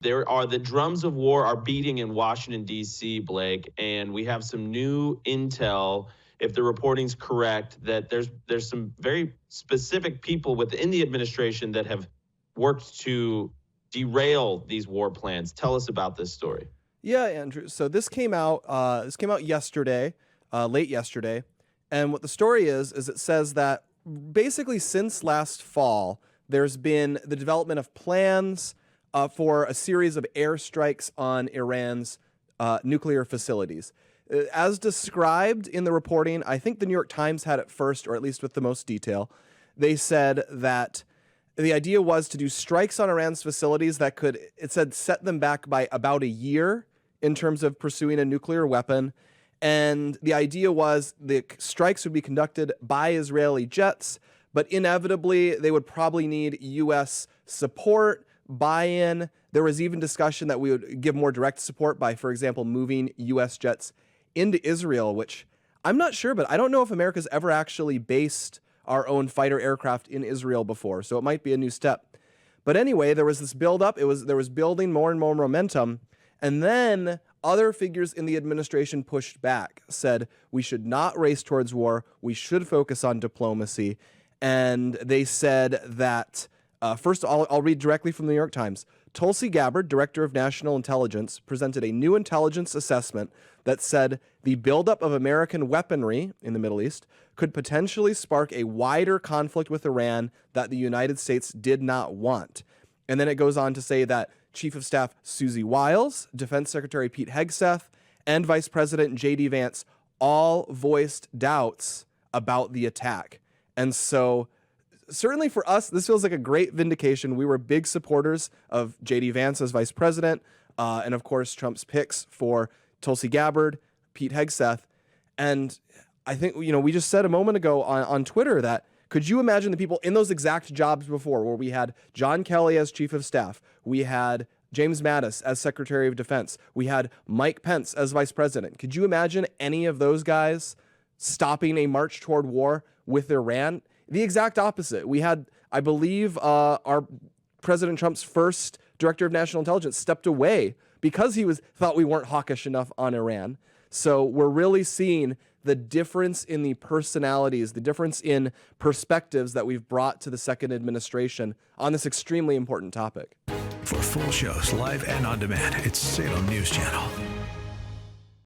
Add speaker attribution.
Speaker 1: The drums of war are beating in Washington, D.C., Blake, and we have some new intel, if the reporting's correct, that there's some very specific people within the administration that have worked to derail these war plans. Tell us about this story.
Speaker 2: Yeah, Andrew. So this came out. Yesterday, late yesterday, and what the story is it says that basically since last fall, there's been the development of plans for a series of airstrikes on Iran's nuclear facilities. As described in the reporting, I think the New York Times had it first, or at least with the most detail. They said that the idea was to do strikes on Iran's facilities that could, it said, set them back by about a year in terms of pursuing a nuclear weapon. And the idea was the strikes would be conducted by Israeli jets, but inevitably they would probably need U.S. support, buy-in. There was even discussion that we would give more direct support by, for example, moving U.S. jets into Israel, which I'm not sure, but I don't know if America's ever actually based our own fighter aircraft in Israel before, so it might be a new step. But anyway, there was this buildup. There was building more and more momentum, and then other figures in the administration pushed back, said we should not race towards war, we should focus on diplomacy, and they said that, first I'll read directly from the New York Times. Tulsi Gabbard, Director of National Intelligence, presented a new intelligence assessment that said the buildup of American weaponry in the Middle East could potentially spark a wider conflict with Iran that the United States did not want. And then it goes on to say that Chief of Staff Susie Wiles, Defense Secretary Pete Hegseth, and Vice President J.D. Vance all voiced doubts about the attack. And so certainly for us, this feels like a great vindication. We were big supporters of J.D. Vance as vice president, and of course Trump's picks for Tulsi Gabbard, Pete Hegseth. And I think, we just said a moment ago on Twitter that could you imagine the people in those exact jobs before, where we had John Kelly as chief of staff, we had James Mattis as Secretary of Defense, we had Mike Pence as vice president. Could you imagine any of those guys stopping a march toward war with Iran? The exact opposite. We had, I believe, our President Trump's first Director of National Intelligence stepped away because he thought we weren't hawkish enough on Iran. So we're really seeing the difference in the personalities, the difference in perspectives that we've brought to the second administration on this extremely important topic.
Speaker 3: For full shows, live and on demand, it's Salem News Channel.